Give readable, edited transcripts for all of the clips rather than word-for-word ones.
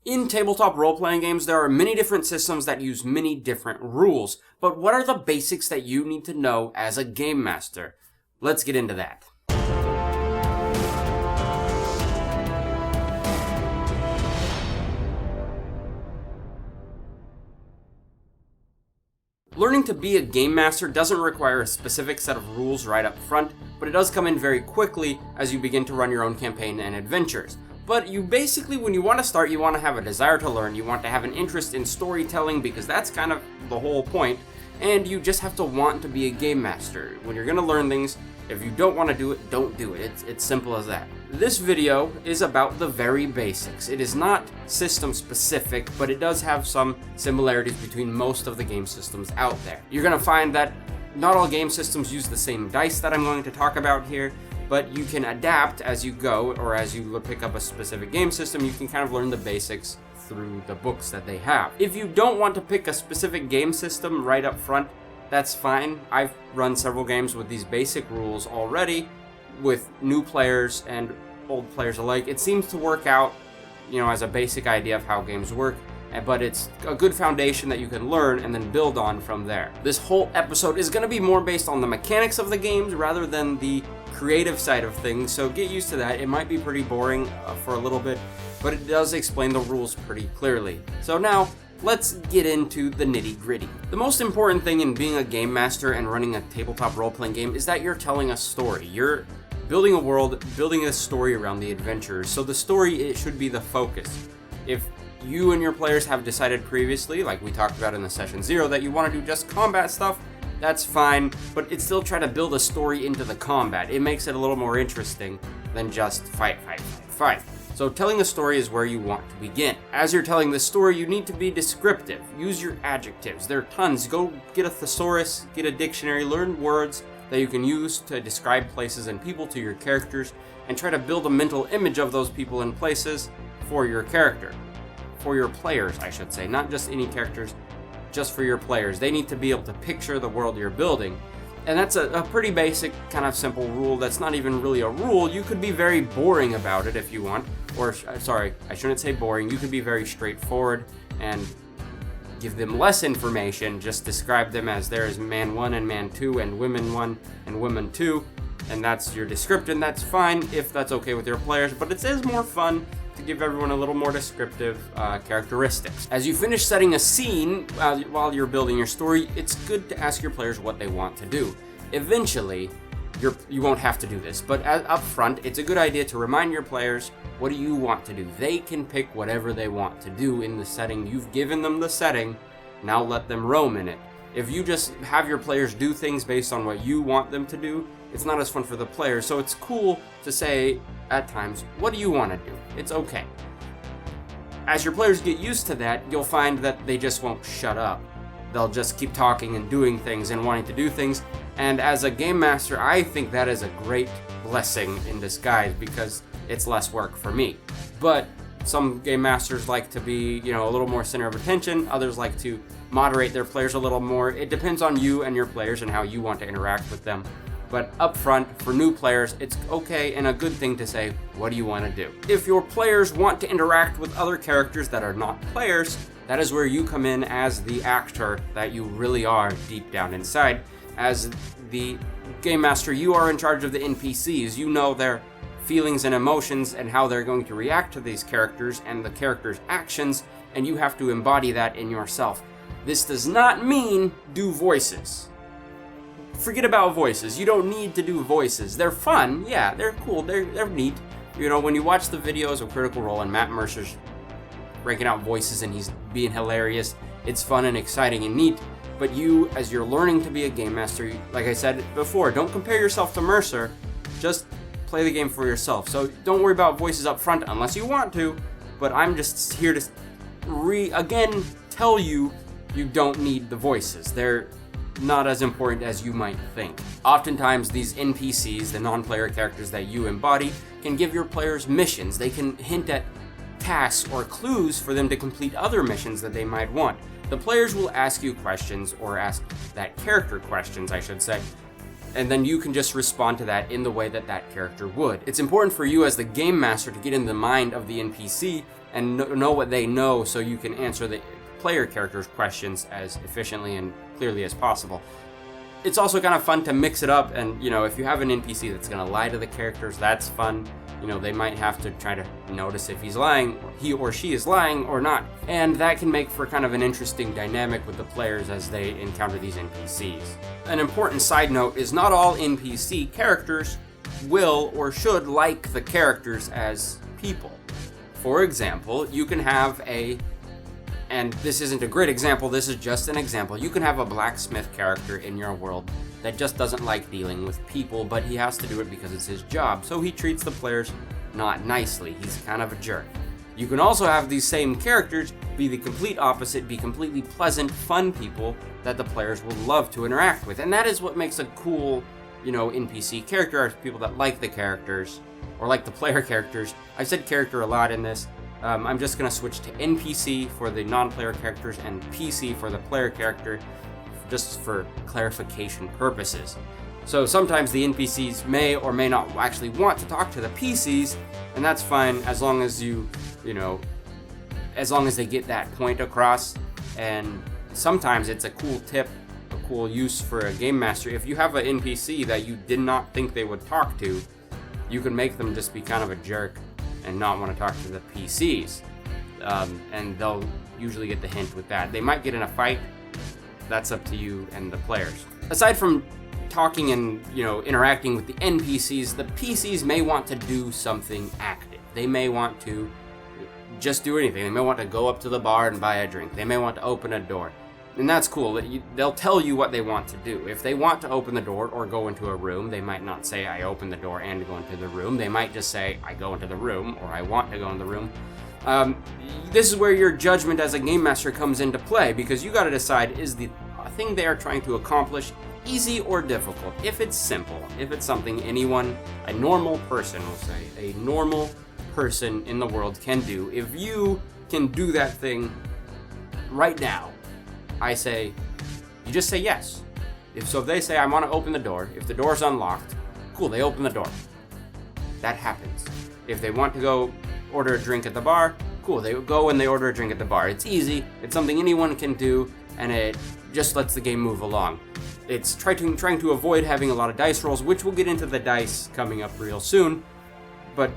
In tabletop role-playing games, there are many different systems that use many different rules, but what are the basics that you need to know as a game master? Let's get into that. Learning to be a game master doesn't require a specific set of rules right up front, but it does come in very quickly as you begin to run your own campaign and adventures. But you basically, when you want to start, you want to have a desire to learn, you want to have an interest in storytelling because that's kind of the whole point, and you just have to want to be a game master. When you're going to learn things, if you don't want to do it, don't do it. It's simple as that. This video is about the very basics. It is not system specific, but it does have some similarities between most of the game systems out there. You're going to find that not all game systems use the same dice that I'm going to talk about here, but you can adapt as you go, or as you pick up a specific game system, you can kind of learn the basics through the books that they have. If you don't want to pick a specific game system right up front, that's fine. I've run several games with these basic rules already, with new players and old players alike. It seems to work out, as a basic idea of how games work, but it's a good foundation that you can learn and then build on from there. This whole episode is going to be more based on the mechanics of the games rather than the creative side of things, so get used to that. It might be pretty boring for a little bit, but it does explain the rules pretty clearly. So now, let's get into the nitty-gritty. The most important thing in being a game master and running a tabletop role-playing game is that you're telling a story. You're building a world, building a story around the adventures, so the story, it should be the focus. If you and your players have decided previously, like we talked about in the session 0, that you want to do just combat stuff, that's fine, but it's still try to build a story into the combat. It makes it a little more interesting than just fight. So telling a story is where you want to begin. As you're telling the story, you need to be descriptive. Use your adjectives. There are tons. Go get a thesaurus, get a dictionary, learn words that you can use to describe places and people to your characters, and try to build a mental image of those people and places for your character. For your players, I should say. Not just any characters, just for your players. They need to be able to picture the world you're building. And that's a pretty basic, kind of simple rule that's not even really a rule. You could be very boring about it if you want. Or, sorry, I shouldn't say boring. You could be very straightforward and give them less information. Just describe them as there is man 1 and man 2 and women 1 and women 2. And that's your description. That's fine if that's okay with your players. But it is more fun to give everyone a little more descriptive characteristics. As you finish setting a scene while you're building your story, it's good to ask your players what they want to do. Eventually, you won't have to do this, but up front, it's a good idea to remind your players, what do you want to do? They can pick whatever they want to do in the setting. You've given them the setting, now let them roam in it. If you just have your players do things based on what you want them to do, it's not as fun for the players, so it's cool to say, at times, what do you want to do? It's okay. As your players get used to that, you'll find that they just won't shut up. They'll just keep talking and doing things and wanting to do things, and as a game master, I think that is a great blessing in disguise because it's less work for me. But some game masters like to be, a little more center of attention, others like to moderate their players a little more. It depends on you and your players and how you want to interact with them. But up front, for new players, it's okay and a good thing to say, what do you want to do? If your players want to interact with other characters that are not players, that is where you come in as the actor that you really are deep down inside. As the game master, you are in charge of the NPCs. You know their feelings and emotions and how they're going to react to these characters and the characters' actions, and you have to embody that in yourself. This does not mean do voices. Forget about voices. You don't need to do voices. They're fun. Yeah, they're cool. They're neat. When you watch the videos of Critical Role and Matt Mercer's ranking out voices and he's being hilarious, it's fun and exciting and neat. But you, as you're learning to be a game master, like I said before, don't compare yourself to Mercer. Just play the game for yourself. So don't worry about voices up front unless you want to. But I'm just here to again tell you don't need the voices. They're not as important as you might think. Oftentimes, these NPCs, the non-player characters that you embody, can give your players missions. They can hint at tasks or clues for them to complete other missions that they might want. The players will ask you questions, or ask that character questions, I should say, and then you can just respond to that in the way that that character would. It's important for you as the game master to get in the mind of the NPC and know what they know so you can answer the player character's questions as efficiently and clearly as possible. It's also kind of fun to mix it up, and if you have an NPC that's going to lie to the characters, that's fun. They might have to try to notice if he's lying, he or she is lying or not, and that can make for kind of an interesting dynamic with the players as they encounter these NPCs. An important side note is not all NPC characters will or should like the characters as people. For example, you can have and this isn't a great example, this is just an example. You can have a blacksmith character in your world that just doesn't like dealing with people, but he has to do it because it's his job, so he treats the players not nicely. He's kind of a jerk. You can also have these same characters be the complete opposite, be completely pleasant, fun people that the players will love to interact with, and that is what makes a cool, NPC character, are people that like the characters, or like the player characters. I've said character a lot in this. I'm just going to switch to NPC for the non-player characters and PC for the player character, just for clarification purposes. So sometimes the NPCs may or may not actually want to talk to the PCs, and that's fine as long as as long as they get that point across. And sometimes it's a cool tip, a cool use for a game master. If you have an NPC that you did not think they would talk to, you can make them just be kind of a jerk and not want to talk to the PCs. And they'll usually get the hint with that. They might get in a fight. That's up to you and the players. Aside from talking and, interacting with the NPCs, the PCs may want to do something active. They may want to just do anything. They may want to go up to the bar and buy a drink. They may want to open a door. And that's cool. They'll tell you what they want to do. If they want to open the door or go into a room, they might not say, I open the door and go into the room. They might just say, I go into the room, or I want to go in the room. This is where your judgment as a game master comes into play, because you got to decide, is the thing they are trying to accomplish easy or difficult? If it's simple, if it's something a normal person will say, a normal person in the world can do, if you can do that thing right now, I say, you just say yes. If they say, I want to open the door, if the door's unlocked, cool, they open the door. That happens. If they want to go order a drink at the bar, cool, they go and they order a drink at the bar. It's easy, it's something anyone can do, and it just lets the game move along. It's trying to avoid having a lot of dice rolls, which we'll get into the dice coming up real soon. But,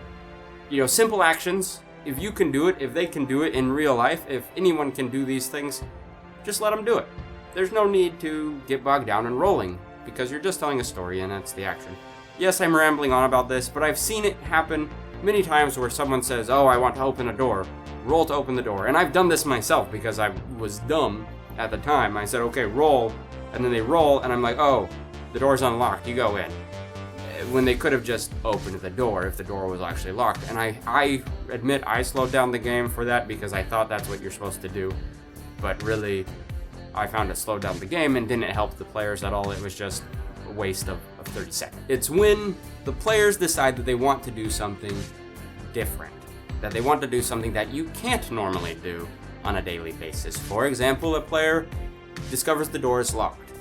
simple actions, if you can do it, if they can do it in real life, if anyone can do these things, just let them do it. There's no need to get bogged down in rolling, because you're just telling a story and that's the action. Yes, I'm rambling on about this, but I've seen it happen many times where someone says, oh, I want to open a door. Roll to open the door. And I've done this myself because I was dumb at the time. I said, okay, roll. And then they roll, and I'm like, oh, the door's unlocked. You go in. When they could have just opened the door if the door was actually locked. And I admit I slowed down the game for that because I thought that's what you're supposed to do. But really, I found it slowed down the game and didn't help the players at all. It was just a waste of 30 seconds. It's when the players decide that they want to do something different, that they want to do something that you can't normally do on a daily basis. For example, a player discovers the door is locked.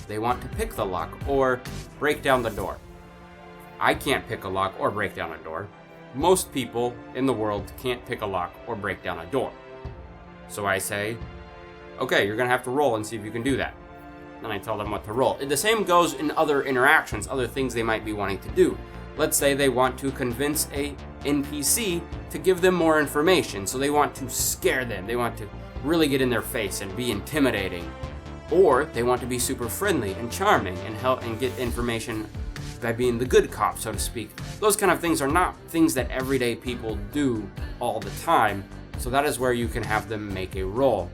They want to pick the lock or break down the door. I can't pick a lock or break down a door. Most people in the world can't pick a lock or break down a door. So I say, okay, you're going to have to roll and see if you can do that. And I tell them what to roll. The same goes in other interactions, other things they might be wanting to do. Let's say they want to convince a NPC to give them more information. So they want to scare them. They want to really get in their face and be intimidating. Or they want to be super friendly and charming and help and get information by being the good cop, so to speak. Those kind of things are not things that everyday people do all the time. So that is where you can have them make a roll.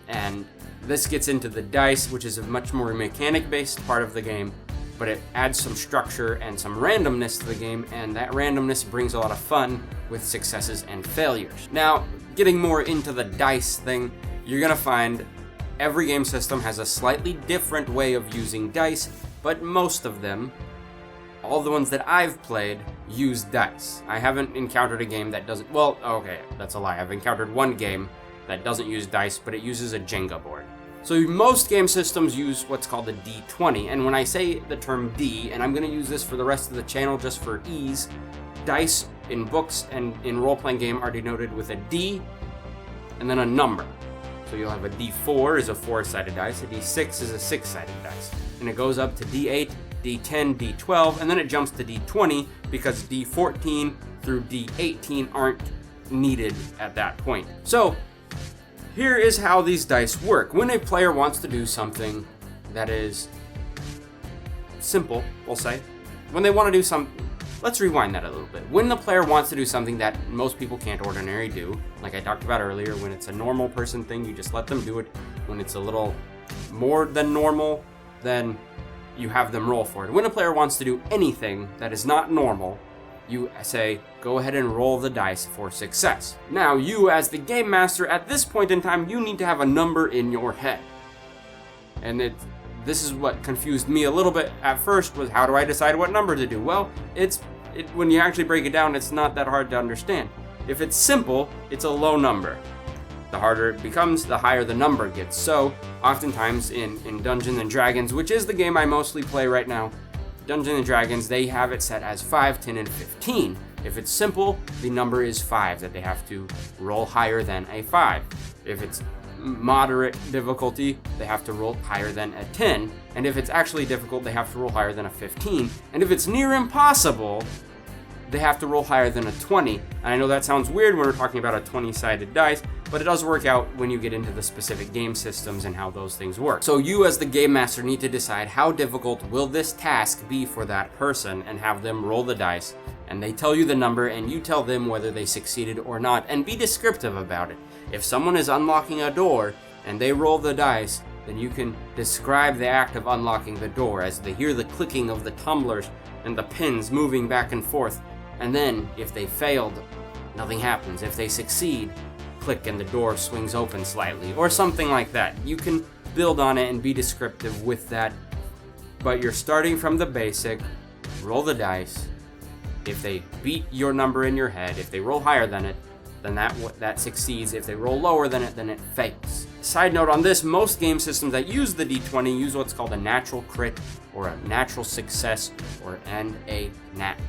And this gets into the dice, which is a much more mechanic-based part of the game, but it adds some structure and some randomness to the game, and that randomness brings a lot of fun with successes and failures. Now, getting more into the dice thing, you're gonna find every game system has a slightly different way of using dice, but most of them, all the ones that I've played, use dice. I haven't encountered a game that doesn't, well, okay, that's a lie. I've encountered one game that doesn't use dice, but it uses a Jenga board. So most game systems use what's called a D20, and when I say the term D, and I'm going to use this for the rest of the channel just for ease, dice in books and in role-playing game are denoted with a D and then a number. So you'll have a D4 is a 4-sided dice, a D6 is a 6-sided dice, and it goes up to D8, D10, D12, and then it jumps to D20 because D14 through D18 aren't needed at that point. So here is how these dice work. When a player wants to do something that is simple, we'll say, when they want to do let's rewind that a little bit. When the player wants to do something that most people can't ordinarily do, like I talked about earlier, when it's a normal person thing, you just let them do it. When it's a little more than normal, then you have them roll for it. When a player wants to do anything that is not normal, you say, go ahead and roll the dice for success. Now, you as the game master, at this point in time, you need to have a number in your head. And this is what confused me a little bit at first, was how do I decide what number to do? Well, when you actually break it down, it's not that hard to understand. If it's simple, it's a low number. The harder it becomes, the higher the number gets. So, oftentimes in Dungeons & Dragons, which is the game I mostly play right now, Dungeons & Dragons, they have it set as 5, 10, and 15. If it's simple, the number is 5, that they have to roll higher than a 5. If it's moderate difficulty, they have to roll higher than a 10. And if it's actually difficult, they have to roll higher than a 15. And if it's near impossible, they have to roll higher than a 20. And I know that sounds weird when we're talking about a 20-sided dice, but it does work out when you get into the specific game systems and how those things work. So you as the game master need to decide how difficult will this task be for that person and have them roll the dice, and they tell you the number and you tell them whether they succeeded or not, and be descriptive about it. If someone is unlocking a door and they roll the dice, then you can describe the act of unlocking the door as they hear the clicking of the tumblers and the pins moving back and forth. And then, if they failed, nothing happens. If they succeed, click and the door swings open slightly, or something like that. You can build on it and be descriptive with that, but you're starting from the basic. Roll the dice. If they beat your number in your head, if they roll higher than it, then that succeeds. If they roll lower than it, then it fails. Side note on this, most game systems that use the D20 use what's called a natural crit, or a natural success, and a nat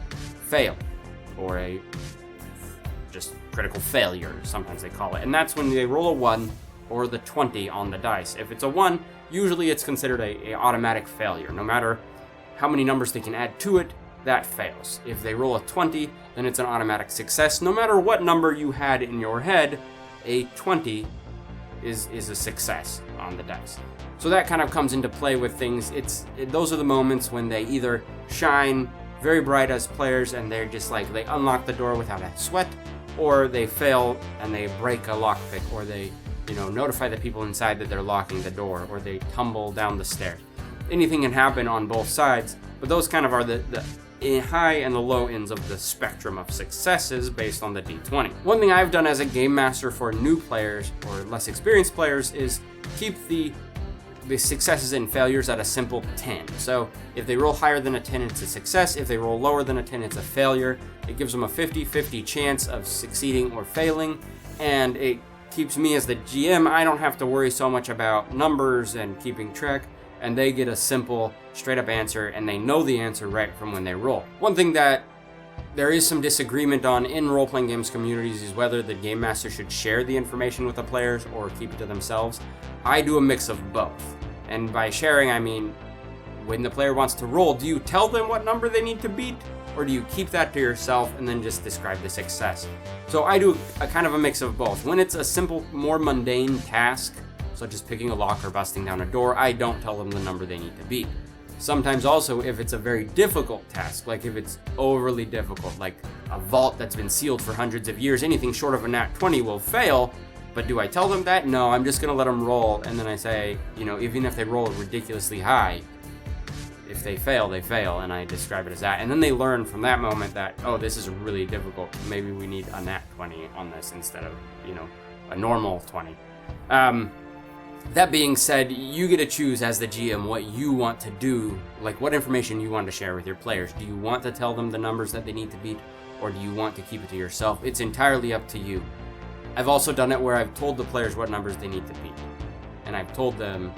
fail, or a just critical failure, sometimes they call it. And that's when they roll a 1 or the 20 on the dice. If it's a 1, usually it's considered a automatic failure. No matter how many numbers they can add to it, that fails. If they roll a 20, then it's an automatic success. No matter what number you had in your head, a 20 is a success on the dice. So that kind of comes into play with things. Those are the moments when they either shine very bright as players and they're just like, they unlock the door without a sweat, or they fail and they break a lockpick, or they, notify the people inside that they're locking the door, or they tumble down the stairs. Anything can happen on both sides, but those kind of are the high and the low ends of the spectrum of successes based on the D20. One thing I've done as a game master for new players or less experienced players is keep the successes and failures at a simple 10. So if they roll higher than a 10, it's a success. If they roll lower than a 10, it's a failure. It gives them a 50-50 chance of succeeding or failing, and it keeps me as the GM, I don't have to worry so much about numbers and keeping track, and they get a simple, straight-up answer, and they know the answer right from when they roll. One thing that there is some disagreement on in role-playing games communities is whether the game master should share the information with the players or keep it to themselves. I do a mix of both. And by sharing, I mean, when the player wants to roll, do you tell them what number they need to beat? Or do you keep that to yourself and then just describe the success? So I do a kind of a mix of both. When it's a simple, more mundane task, such as picking a lock or busting down a door, I don't tell them the number they need to beat. Sometimes also, if it's a very difficult task, like if it's overly difficult, like a vault that's been sealed for hundreds of years, anything short of a nat 20 will fail. But do I tell them that? No, I'm just gonna let them roll, and then I say, even if they roll ridiculously high, if they fail, they fail, and I describe it as that. And then they learn from that moment that, oh, this is really difficult. Maybe we need a nat 20 on this instead of, a normal 20. That being said, you get to choose as the GM what you want to do, like what information you want to share with your players. Do you want to tell them the numbers that they need to beat, or do you want to keep it to yourself? It's entirely up to you. I've also done it where I've told the players what numbers they need to beat. and I've told them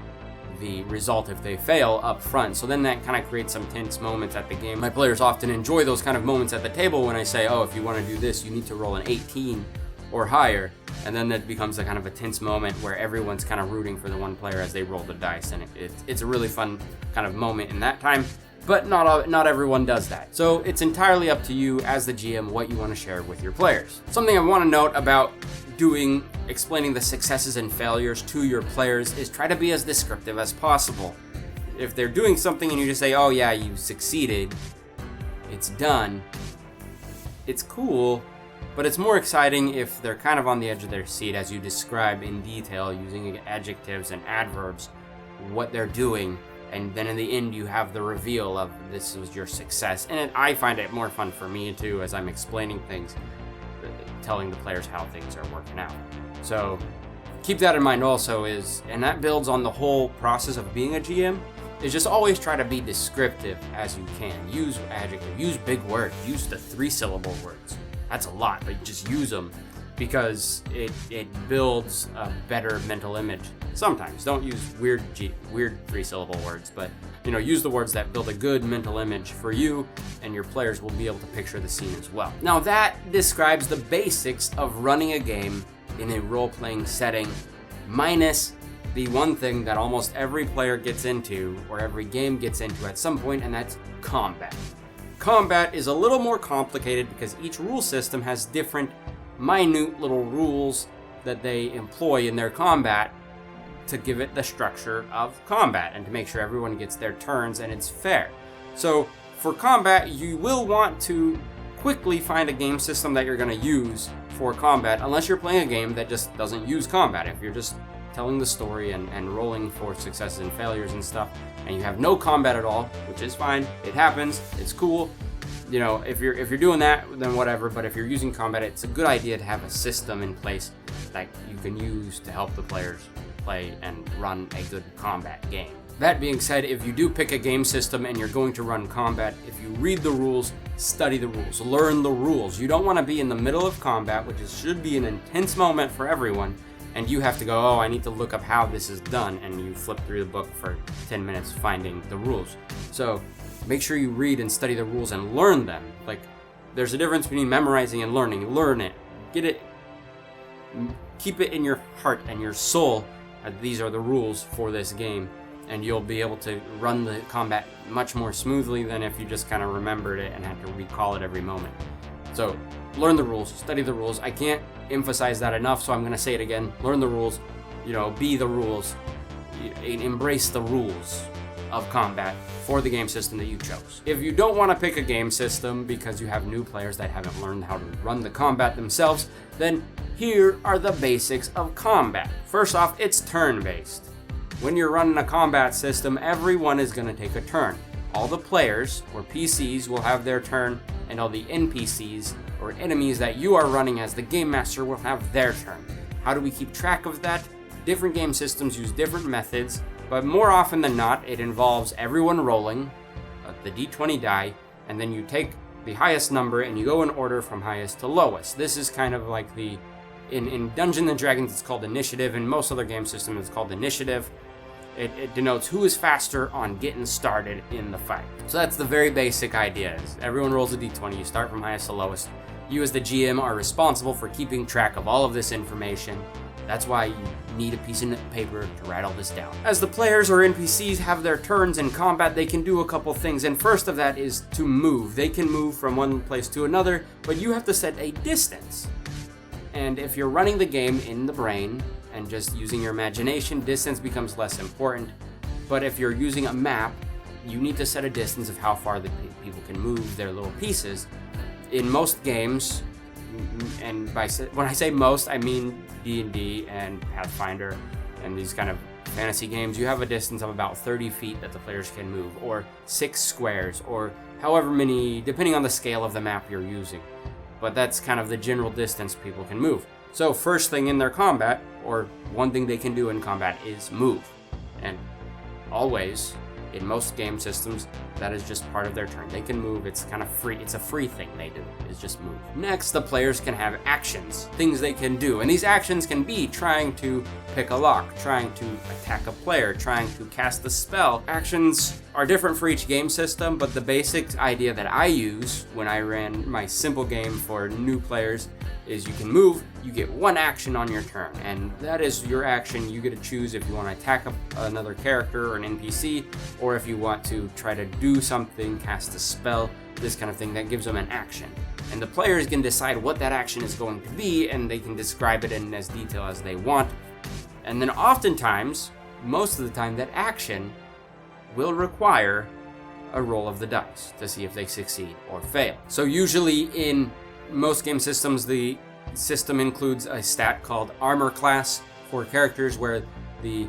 the result if they fail up front. So then that kind of creates some tense moments at the game. My players often enjoy those kind of moments at the table when I say, oh, if you want to do this, you need to roll an 18 or higher. And then that becomes a kind of a tense moment where everyone's kind of rooting for the one player as they roll the dice. And it's a really fun kind of moment in that time. But not everyone does that. So it's entirely up to you as the GM what you want to share with your players. Something I want to note about explaining the successes and failures to your players is try to be as descriptive as possible. If they're doing something and you just say, oh yeah, you succeeded, it's done, it's cool, but it's more exciting if they're kind of on the edge of their seat as you describe in detail using adjectives and adverbs what they're doing, and then in the end you have the reveal of this was your success. And I find it more fun for me too as I'm explaining things, telling the players how things are working out. So keep that in mind also, and that builds on the whole process of being a GM, is just always try to be descriptive as you can. Use adjective, use big words, use the 3-syllable words. That's a lot, but just use them because it builds a better mental image. Sometimes don't use weird 3-syllable words, but use the words that build a good mental image for you, and your players will be able to picture the scene as well. Now that describes the basics of running a game in a role-playing setting, minus the one thing that almost every player gets into, or every game gets into at some point, and that's combat. Combat is a little more complicated because each rule system has different minute little rules that they employ in their combat to give it the structure of combat and to make sure everyone gets their turns and it's fair. So for combat, you will want to quickly find a game system that you're going to use for combat, unless you're playing a game that just doesn't use combat. If you're just telling the story and rolling for successes and failures and stuff, and you have no combat at all, which is fine, it happens, it's cool. If you're doing that, then whatever. But if you're using combat, it's a good idea to have a system in place that you can use to help the players play and run a good combat game. That being said, if you do pick a game system and you're going to run combat, if you read the rules, study the rules, learn the rules. You don't want to be in the middle of combat, which should be an intense moment for everyone, and you have to go, oh, I need to look up how this is done, and you flip through the book for 10 minutes finding the rules. So make sure you read and study the rules and learn them. Like, there's a difference between memorizing and learning. Learn it. Get it. Keep it in your heart and your soul. These are the rules for this game, and you'll be able to run the combat much more smoothly than if you just kind of remembered it and had to recall it every moment. So learn the rules, study the rules. I can't emphasize that enough, so I'm going to say it again. Learn the rules, be the rules, embrace the rules of combat for the game system that you chose. If you don't want to pick a game system because you have new players that haven't learned how to run the combat themselves, then here are the basics of combat. First off, it's turn-based. When you're running a combat system, everyone is going to take a turn. All the players, or PCs, will have their turn, and all the NPCs, or enemies that you are running as the Game Master, will have their turn. How do we keep track of that? Different game systems use different methods, but more often than not, it involves everyone rolling the d20 die, and then you take the highest number and you go in order from highest to lowest. This is kind of like in Dungeons & Dragons, it's called initiative. In most other game systems, it's called initiative. It denotes who is faster on getting started in the fight. So that's the very basic idea. Everyone rolls a d20, you start from highest to lowest. You as the GM are responsible for keeping track of all of this information. That's why you need a piece of paper to write all this down. As the players or NPCs have their turns in combat, they can do a couple things, and first of that is to move. They can move from one place to another, but you have to set a distance. And if you're running the game in the brain and just using your imagination, distance becomes less important. But if you're using a map, you need to set a distance of how far the people can move their little pieces. In most games, and when I say most, I mean D&D and Pathfinder and these kind of fantasy games, you have a distance of about 30 feet that the players can move, or 6 squares, or however many, depending on the scale of the map you're using. But that's kind of the general distance people can move. So first thing in their combat, or one thing they can do in combat, is move. And always, in most game systems, that is just part of their turn. They can move, it's kind of free, it's a free thing they do, is just move. Next, the players can have actions, things they can do, and these actions can be trying to pick a lock, trying to attack a player, trying to cast a spell. Actions are different for each game system, but the basic idea that I use when I ran my simple game for new players is you can move, you get one action on your turn, and that is your action. You get to choose if you want to attack another character or an NPC, or if you want to try to do something, cast a spell, this kind of thing. That gives them an action. And the players can decide what that action is going to be, and they can describe it in as detail as they want. And then oftentimes, most of the time, that action will require a roll of the dice to see if they succeed or fail. So usually in most game systems, the system includes a stat called armor class for characters, where the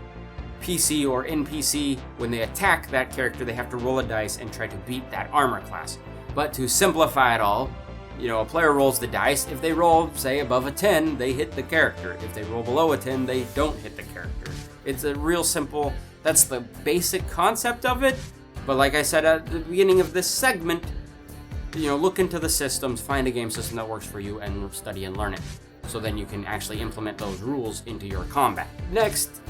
PC or NPC, when they attack that character, they have to roll a dice and try to beat that armor class. But to simplify it all, a player rolls the dice. If they roll, say, above a 10, they hit the character. If they roll below a 10, they don't hit the character. It's a real simple, that's the basic concept of it. But like I said at the beginning of this segment, look into the systems, find a game system that works for you, and study and learn it. So then you can actually implement those rules into your combat. Next,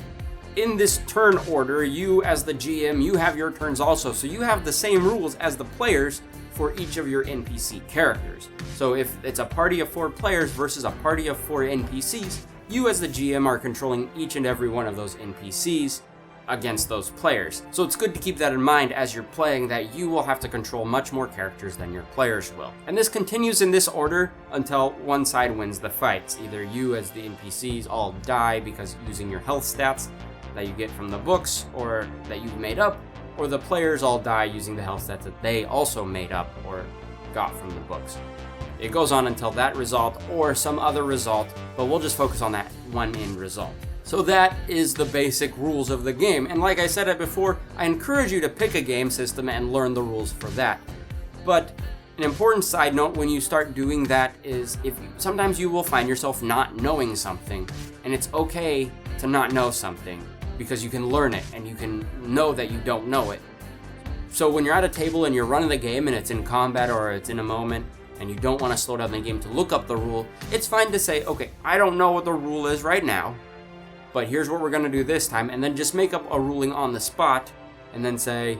in this turn order, you as the GM, you have your turns also. So you have the same rules as the players for each of your NPC characters. So if it's a party of 4 players versus a party of 4 NPCs, you as the GM are controlling each and every one of those NPCs against those players. So it's good to keep that in mind as you're playing, that you will have to control much more characters than your players will. And this continues in this order until one side wins the fights. Either you as the NPCs all die because using your health stats that you get from the books or that you've made up, or the players all die using the health stats that they also made up or got from the books. It goes on until that result or some other result, but we'll just focus on that one end result. So that is the basic rules of the game. And like I said it before, I encourage you to pick a game system and learn the rules for that. But an important side note when you start doing that is sometimes you will find yourself not knowing something, and it's okay to not know something because you can learn it and you can know that you don't know it. So when you're at a table and you're running the game and it's in combat or it's in a moment and you don't want to slow down the game to look up the rule, it's fine to say, okay, I don't know what the rule is right now, but here's what we're going to do this time, and then just make up a ruling on the spot and then say,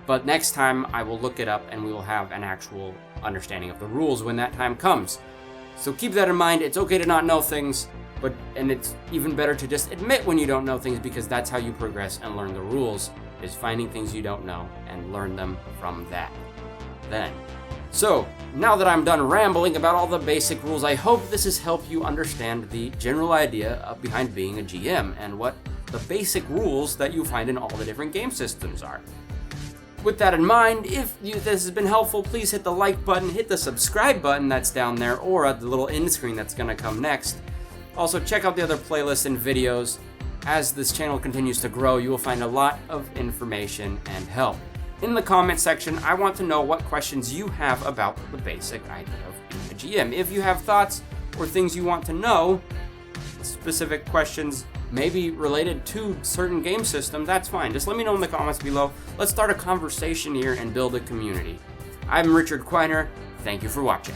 but next time I will look it up and we will have an actual understanding of the rules when that time comes. So keep that in mind. It's okay to not know things, and it's even better to just admit when you don't know things, because that's how you progress and learn the rules, is finding things you don't know and learn them from that. So, now that I'm done rambling about all the basic rules, I hope this has helped you understand the general idea behind being a GM and what the basic rules that you find in all the different game systems are. With that in mind, if this has been helpful, please hit the like button, hit the subscribe button that's down there, or at the little end screen that's going to come next. Also, check out the other playlists and videos. As this channel continues to grow, you will find a lot of information and help. In the comment section, I want to know what questions you have about the basic idea of being a GM. If you have thoughts or things you want to know, specific questions maybe related to certain game system, that's fine. Just let me know in the comments below. Let's start a conversation here and build a community. I'm Richard Quiner. Thank you for watching.